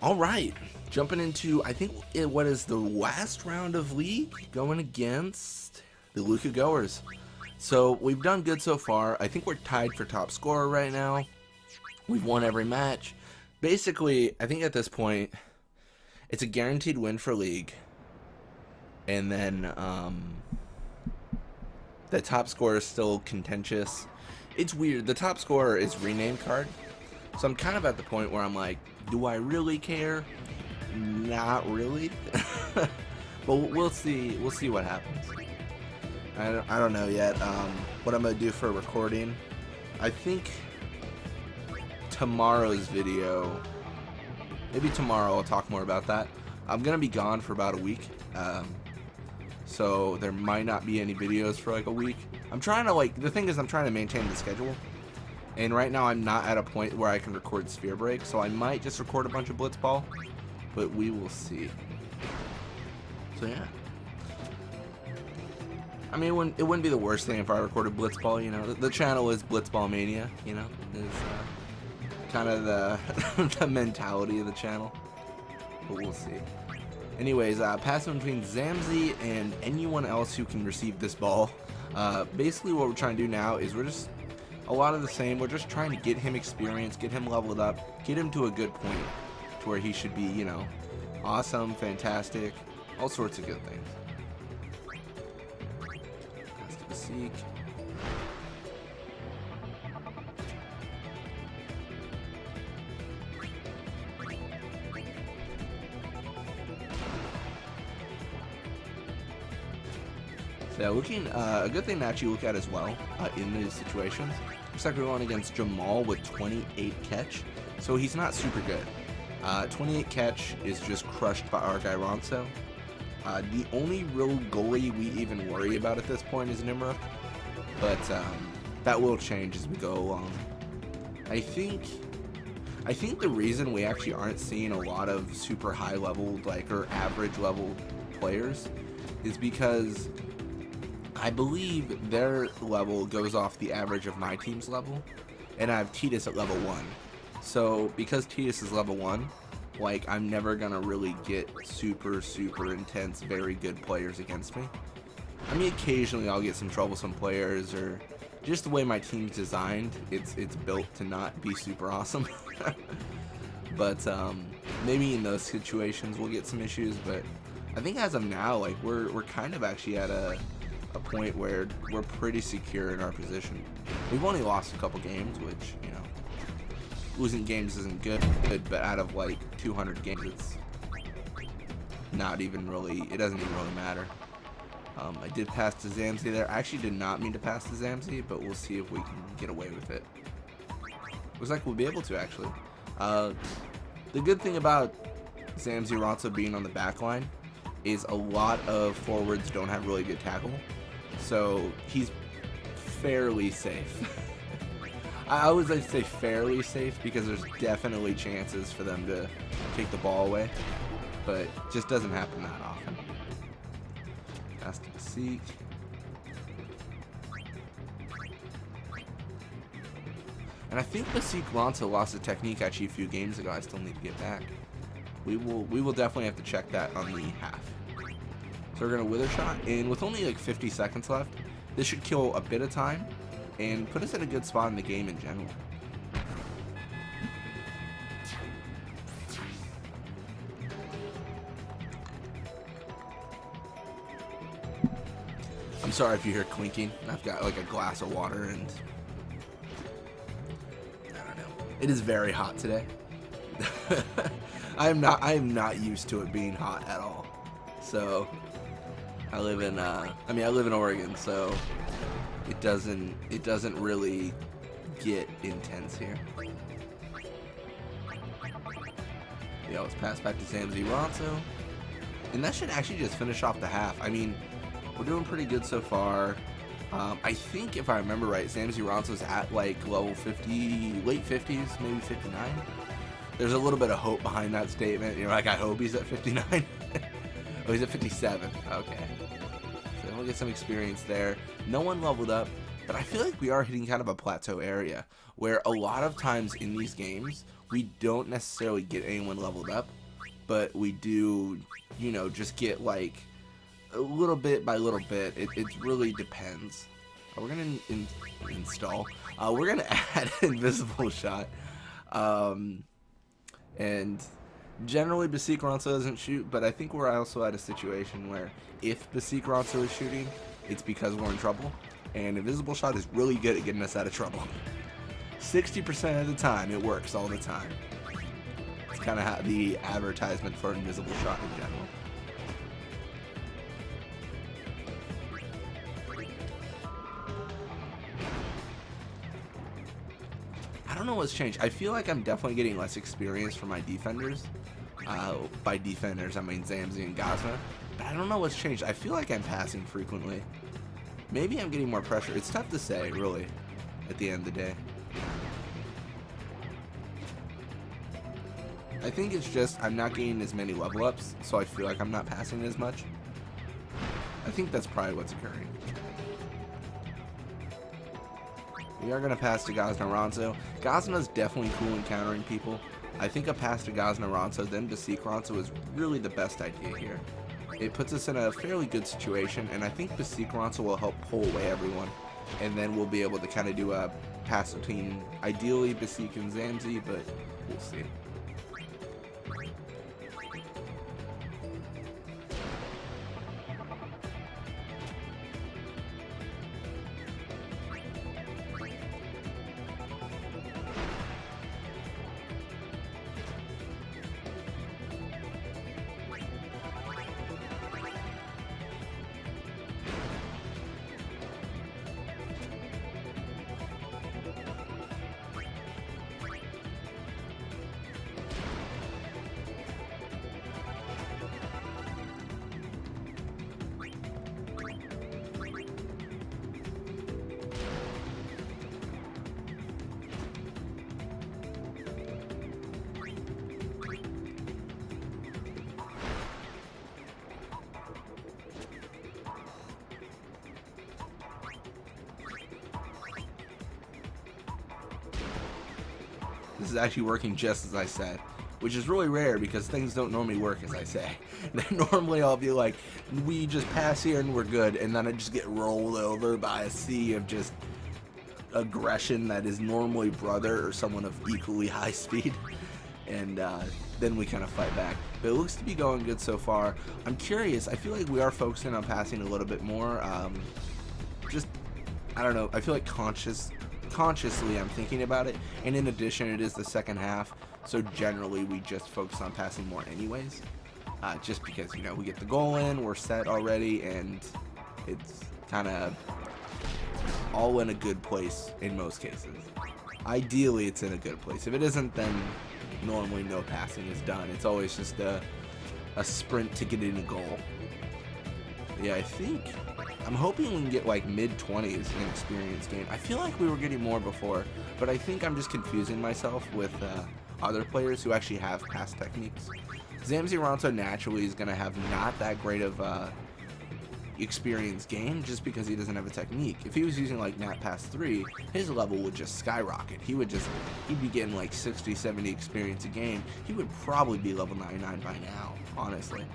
All right, jumping into, I think, what is the last round of League, going against the Luca Goers. So we've done good so far. I think we're tied for top scorer right now. We've won every match. Basically, I think at this point, it's a guaranteed win for League. And then the top scorer is still contentious. It's weird. The top scorer is renamed card. So I'm kind of at the point where I'm like, do I really care? Not really. But we'll see. We'll see what happens. I don't know yet. What I'm gonna do for a recording. I think tomorrow's video. Maybe tomorrow I'll talk more about that. I'm gonna be gone for about a week. So there might not be any videos for like a week. I'm trying to the thing is I'm trying to maintain the schedule. And right now I'm not at a point where I can record Sphere Break, so I might just record a bunch of Blitzball, but we will see. So yeah. I mean, it wouldn't be the worst thing if I recorded Blitzball, you know. The channel is Blitzball Mania, you know, is kind of the mentality of the channel, but we'll see. Anyways, passing between Zamzi and anyone else who can receive this ball. Basically what we're trying to do now is we're just a lot of the same. We're just trying to get him experience, get him leveled up, get him to a good point to where he should be, you know, awesome, fantastic, all sorts of good things. Pass to the Seek. So yeah, looking, a good thing to actually look at as well in these situations. Looks like we're going against Jamal with 28 catch, so he's not super good. 28 catch is just crushed by our guy Ronso. The only real goalie we even worry about at this point is Nimruk, but that will change as we go along. I think the reason we actually aren't seeing a lot of super high level or average level players is because I believe their level goes off the average of my team's level, and I have Titus at level 1. So because Titus is level 1, I'm never gonna really get super intense, very good players against me. I mean, occasionally I'll get some troublesome players, or just the way my team's designed, it's built to not be super awesome. But maybe in those situations we'll get some issues. But I think as of now, we're kind of actually at a point where we're pretty secure in our position. We've only lost a couple games, which, you know, losing games isn't good, but out of 200 games, it's not even really, it doesn't even really matter. I did pass to Zamzi there. I actually did not mean to pass to Zamzi, but we'll see if we can get away with it. Looks like we'll be able to, actually. The good thing about Zamzi Ronso being on the back line is a lot of forwards don't have really good tackle, so he's fairly safe. I always like to say fairly safe because there's definitely chances for them to take the ball away, but it just doesn't happen that often. Pass to the Seek. And I think Masik Ronso lost a technique actually a few games ago. I still need to get back. We will definitely have to check that on the half. So we're gonna Wither Shot, and with only 50 seconds left, this should kill a bit of time and put us in a good spot in the game in general. I'm sorry if you hear clinking. I've got a glass of water, and I don't know. It is very hot today. I am not used to it being hot at all. So I live in Oregon, so it doesn't really get intense here. Yeah, let's pass back to Zamzi Ronso, and that should actually just finish off the half. I mean, we're doing pretty good so far. I think if I remember right, Zamzi Ronso's at level 50, late 50s, maybe 59. There's a little bit of hope behind that statement. You're like, I hope he's at 59. Oh, he's at 57. Okay. So we'll get some experience there. No one leveled up. But I feel like we are hitting kind of a plateau area where a lot of times in these games, we don't necessarily get anyone leveled up, but we do, you know, just get like a little bit by little bit. It really depends. We're going to install. We're going to add Invisible Shot. And generally, Beseek Ronso doesn't shoot, but I think we're also at a situation where if Beseek Ronso is shooting, it's because we're in trouble. And Invisible Shot is really good at getting us out of trouble. 60% of the time, it works all the time. It's kind of how the advertisement for Invisible Shot in general. I don't know what's changed. I feel like I'm definitely getting less experience from my defenders. By defenders, I mean Zamzi and Gazma. But I don't know what's changed. I feel like I'm passing frequently. Maybe I'm getting more pressure. It's tough to say, really, at the end of the day. I think it's just I'm not getting as many level ups, so I feel like I'm not passing as much. I think that's probably what's occurring. We are going to pass to Gazna Ronso. Gazma's definitely cool in countering people. I think a pass to Gazna Ronso, then Beseek Ronso is really the best idea here. It puts us in a fairly good situation, and I think Beseek Ronso will help pull away everyone. And then we'll be able to kind of do a pass between, ideally, Beseek and Zamzi, but we'll see. This is actually working just as I said, which is really rare because things don't normally work as I say. Normally I'll be like, we just pass here and we're good, and then I just get rolled over by a sea of just aggression that is normally brother or someone of equally high speed, and then we kind of fight back. But it looks to be going good so far. I'm curious, I feel like we are focusing on passing a little bit more. Just, I don't know, I feel like consciously I'm thinking about it, and in addition it is the second half, so generally we just focus on passing more anyways, just because, you know, we get the goal in, we're set already, and it's kind of all in a good place in most cases. Ideally it's in a good place. If it isn't, then normally no passing is done. It's always just a sprint to get in a goal. Yeah, I'm hoping we can get like mid-20s in experience game. I feel like we were getting more before, but I think I'm just confusing myself with other players who actually have pass techniques. Zamzi Ronso naturally is going to have not that great of experience game just because he doesn't have a technique. If he was using like Nat Pass 3, his level would just skyrocket. He'd be getting like 60, 70 experience a game. He would probably be level 99 by now, honestly.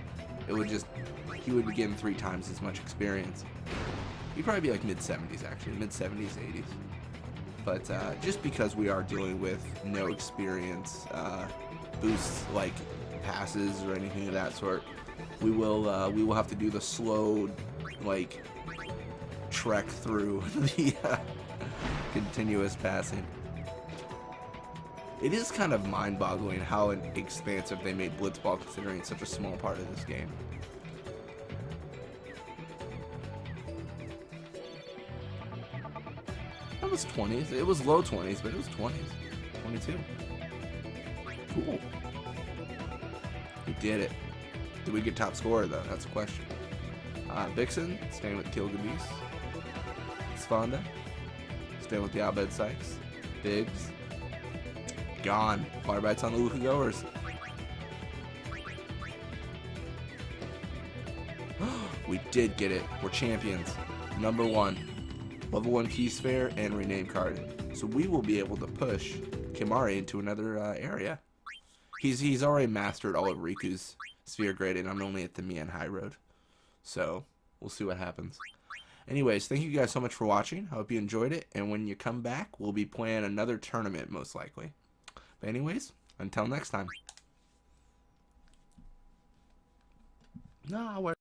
He would be getting 3 times as much experience. He'd probably be like mid-70s actually, mid-70s, 80s. But just because we are dealing with no experience boosts like passes or anything of that sort, we will have to do the slow like trek through the continuous passing. It is kind of mind-boggling how expansive they made Blitzball considering it's such a small part of this game. That was 20s. It was low 20s, but it was 20s. 22. Cool. We did it. Did we get top scorer, though? That's the question. Vixen, staying with Kilgabis. Sfonda, staying with the Abed Sykes. Biggs, gone. Fire bites on the Luca Goers. We did get it. We're champions. Number 1. level 1 key sphere, and rename card. So we will be able to push Kimahri into another area. He's already mastered all of Riku's sphere grid, and I'm only at the Mian High Road. So we'll see what happens. Anyways, thank you guys so much for watching. I hope you enjoyed it, and when you come back, we'll be playing another tournament most likely. But anyways, until next time. No,